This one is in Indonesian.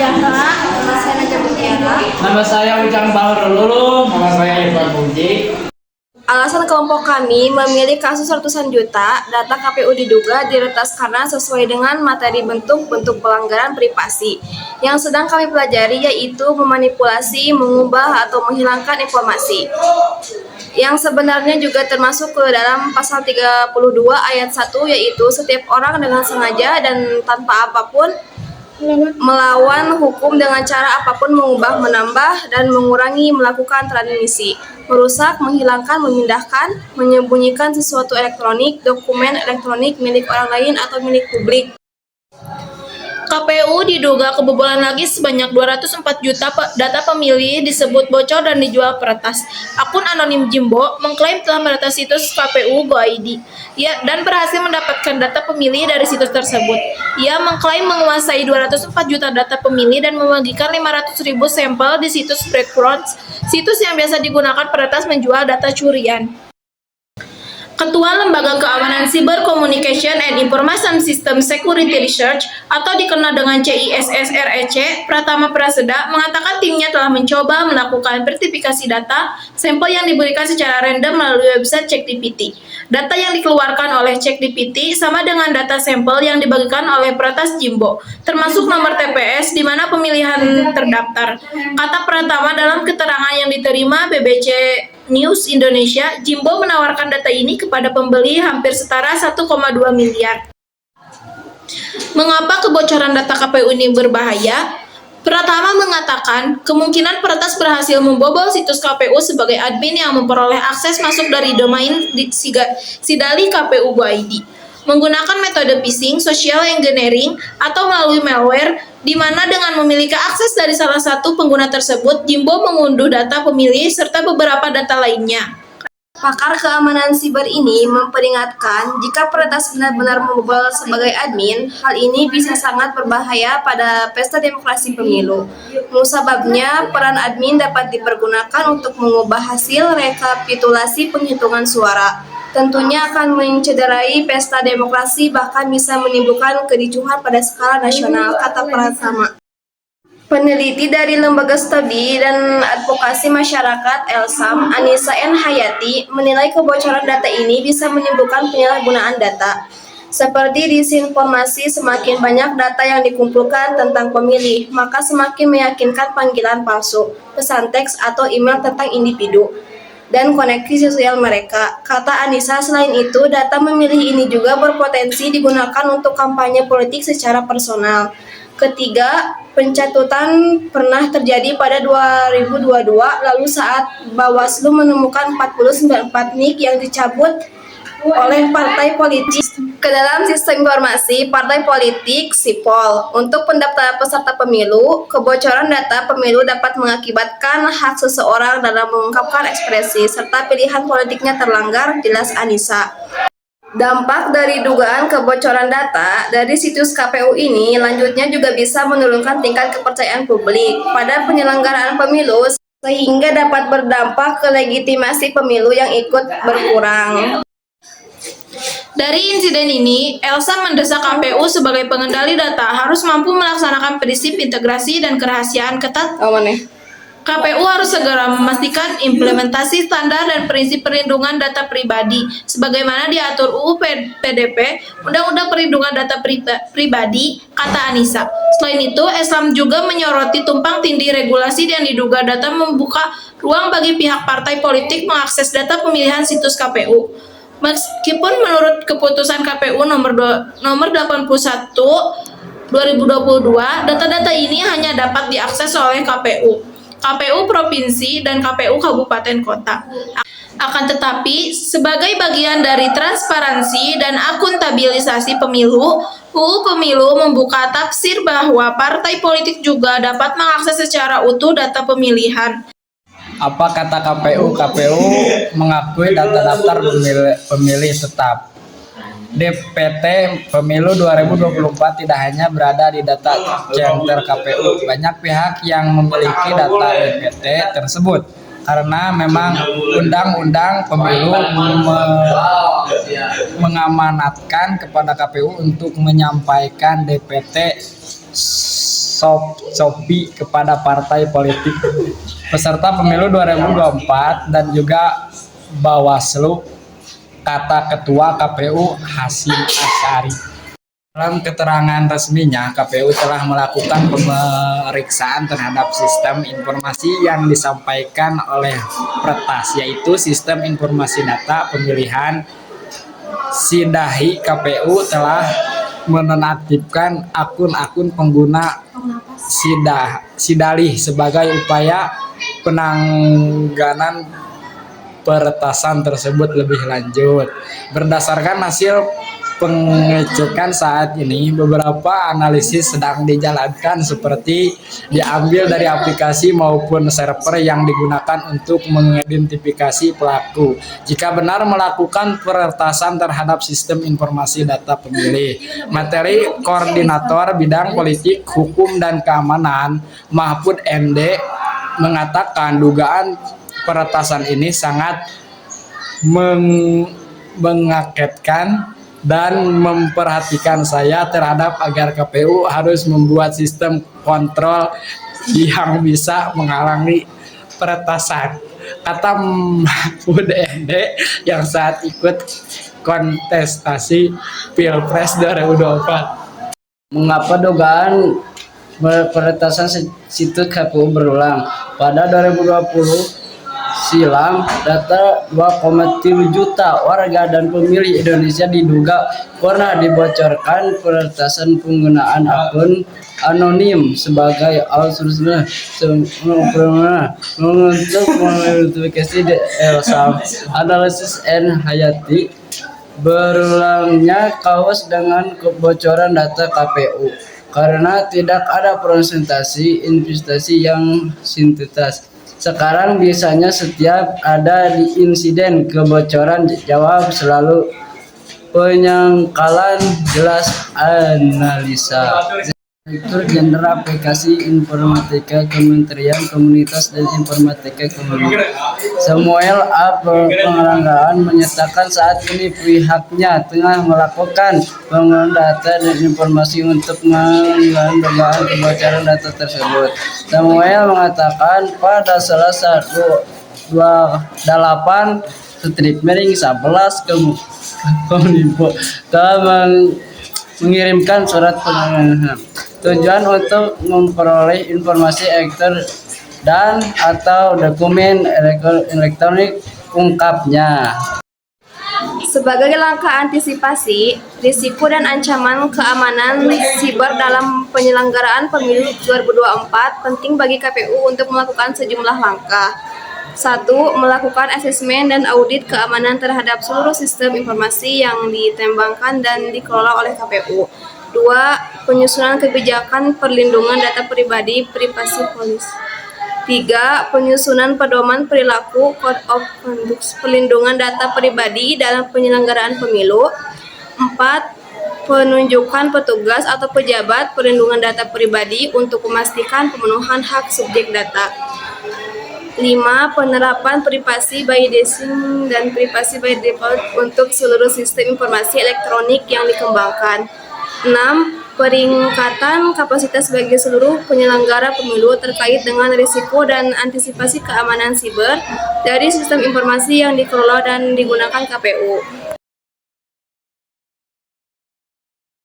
Zahra. Nama saya Najwa Mutiara. Nama saya Ujang Bahrul. Nama saya Irfan Puji. Alasan kelompok kami memilih kasus ratusan juta data KPU diduga diretas karena sesuai dengan materi bentuk pelanggaran privasi yang sedang kami pelajari, yaitu memanipulasi, mengubah, atau menghilangkan informasi. Yang sebenarnya juga termasuk ke dalam pasal 32 ayat 1, yaitu setiap orang dengan sengaja dan tanpa apapun melawan hukum dengan cara apapun mengubah, menambah, dan mengurangi, melakukan transmisi, merusak, menghilangkan, memindahkan, menyembunyikan sesuatu elektronik, dokumen elektronik milik orang lain atau milik publik. KPU diduga kebobolan lagi sebanyak 204 juta data pemilih disebut bocor dan dijual peretas. Akun anonim Jimbo mengklaim telah meretas situs KPU Go.id dan berhasil mendapatkan data pemilih dari situs tersebut. Ia mengklaim menguasai 204 juta data pemilih dan membagikan 500.000 sampel di situs Breakfront, situs yang biasa digunakan peretas menjual data curian. Ketua Lembaga Keamanan Cyber Communication and Information System Security Research atau dikenal dengan CISSREC, Pratama Praseda, mengatakan timnya telah mencoba melakukan vertifikasi data sampel yang diberikan secara random melalui website ChatGPT. Data yang dikeluarkan oleh ChatGPT sama dengan data sampel yang dibagikan oleh Peretas Jimbo, termasuk nomor TPS di mana pemilihan terdaftar. Kata Pratama dalam keterangan yang diterima BBC News Indonesia, Jimbo menawarkan data ini kepada pembeli hampir setara 1,2 miliar. Mengapa kebocoran data KPU ini berbahaya? Pratama mengatakan, kemungkinan peretas berhasil membobol situs KPU sebagai admin yang memperoleh akses masuk dari domain Sidali KPU Go.id, menggunakan metode phishing, social engineering, atau melalui malware, di mana dengan memiliki akses dari salah satu pengguna tersebut, Jimbo mengunduh data pemilih serta beberapa data lainnya. Pakar keamanan siber ini memperingatkan jika peretas benar-benar membobol sebagai admin, hal ini bisa sangat berbahaya pada pesta demokrasi pemilu. Musababnya, peran admin dapat dipergunakan untuk mengubah hasil rekapitulasi penghitungan suara. Tentunya akan mencederai pesta demokrasi, bahkan bisa menimbulkan kericuhan pada skala nasional, kata Pratama. Peneliti dari Lembaga Studi dan Advokasi Masyarakat (LSAM), Anissa N. Hayati, menilai kebocoran data ini bisa menimbulkan penyalahgunaan data. Seperti disinformasi, semakin banyak data yang dikumpulkan tentang pemilih, maka semakin meyakinkan panggilan palsu, pesan teks atau email tentang individu dan koneksi sosial mereka. Kata Anissa, selain itu, data memilih ini juga berpotensi digunakan untuk kampanye politik secara personal. Ketiga, pencatutan pernah terjadi pada 2022, lalu saat Bawaslu menemukan 49 NIK yang dicabut oleh partai politik ke dalam sistem informasi partai politik SIPOL. Untuk pendaftaran peserta pemilu, kebocoran data pemilu dapat mengakibatkan hak seseorang dalam mengungkapkan ekspresi serta pilihan politiknya terlanggar, jelas Anissa. Dampak dari dugaan kebocoran data dari situs KPU ini lanjutnya juga bisa menurunkan tingkat kepercayaan publik pada penyelenggaraan pemilu, sehingga dapat berdampak ke legitimasi pemilu yang ikut berkurang. Dari insiden ini, Elsa mendesak KPU sebagai pengendali data harus mampu melaksanakan prinsip integrasi dan kerahasiaan ketat. KPU harus segera memastikan implementasi standar dan prinsip perlindungan data pribadi sebagaimana diatur UU PDP, Undang-Undang Perlindungan Data Pribadi, kata Anissa. Selain itu, Islam juga menyoroti tumpang tindih regulasi yang diduga data membuka ruang bagi pihak partai politik mengakses data pemilihan situs KPU. Meskipun menurut keputusan KPU nomor 81 2022, data-data ini hanya dapat diakses oleh KPU Provinsi, dan KPU Kabupaten Kota. Akan tetapi, sebagai bagian dari transparansi dan akuntabilisasi pemilu, UU Pemilu membuka tafsir bahwa partai politik juga dapat mengakses secara utuh data pemilihan. Apa kata KPU? KPU mengakui data daftar pemilih tetap. DPT Pemilu 2024 tidak hanya berada di data center KPU. Banyak pihak yang memiliki data DPT tersebut karena memang Undang-Undang Pemilu mengamanatkan kepada KPU untuk menyampaikan DPT Shopee kepada partai politik peserta pemilu 2024 dan juga Bawaslu, kata Ketua KPU Hasyim Asyari. Dalam keterangan resminya, KPU telah melakukan pemeriksaan terhadap sistem informasi yang disampaikan oleh Pertas, yaitu Sistem Informasi Data Pemilihan. Sidahi KPU telah menonaktifkan akun-akun pengguna Sidalih sebagai upaya penanganan peretasan tersebut lebih lanjut. Berdasarkan hasil pengecekan saat ini, beberapa analisis sedang dijalankan seperti diambil dari aplikasi maupun server yang digunakan untuk mengidentifikasi pelaku. Jika benar melakukan peretasan terhadap sistem informasi data pemilih, materi Koordinator Bidang Politik, Hukum, dan Keamanan Mahfud MD mengatakan dugaan peretasan ini sangat mengagetkan dan memperhatikan saya terhadap agar KPU harus membuat sistem kontrol yang bisa menghalangi peretasan, kata Mahfud MD yang saat ikut kontestasi Pilpres 2024. Mengapa dugaan peretasan situs KPU berulang? Pada 2020 silam, data 2,7 juta warga dan pemilih Indonesia diduga pernah dibocorkan peretasan penggunaan akun anonim sebagai outsourcer untuk mengidentifikasi analisis N. Hayati. Berulangnya kasus dengan kebocoran data KPU karena tidak ada presentasi investasi yang sintetis. Sekarang biasanya setiap ada di insiden kebocoran jawab selalu penyangkalan jelas analisa. Direktur Jenderal Aplikasi Informatika Kementerian Komunikasi dan Informatika Kementerian Samuel A. Penghargaan menyatakan saat ini pihaknya tengah melakukan pengembangan data dan informasi untuk menghilangkan dugaan kebocoran data tersebut. Samuel mengatakan pada Selasa 28 September 11 Kominfo telah mengirimkan surat penanganan tujuan untuk memperoleh informasi dan atau dokumen elektronik, ungkapnya. Sebagai langkah antisipasi risiko dan ancaman keamanan siber dalam penyelenggaraan pemilu 2024, penting bagi KPU untuk melakukan sejumlah langkah. 1. Melakukan asesmen dan audit keamanan terhadap seluruh sistem informasi yang ditembangkan dan dikelola oleh KPU. 2. Penyusunan kebijakan perlindungan data pribadi privasi policy. 3. Penyusunan pedoman perilaku Code of Conduct perlindungan data pribadi dalam penyelenggaraan pemilu. 4. Penunjukan petugas atau pejabat perlindungan data pribadi untuk memastikan pemenuhan hak subjek data. 5. Penerapan privasi by design dan privasi by default untuk seluruh sistem informasi elektronik yang dikembangkan. 6. Peningkatan kapasitas bagi seluruh penyelenggara pemilu terkait dengan risiko dan antisipasi keamanan siber dari sistem informasi yang dikelola dan digunakan KPU.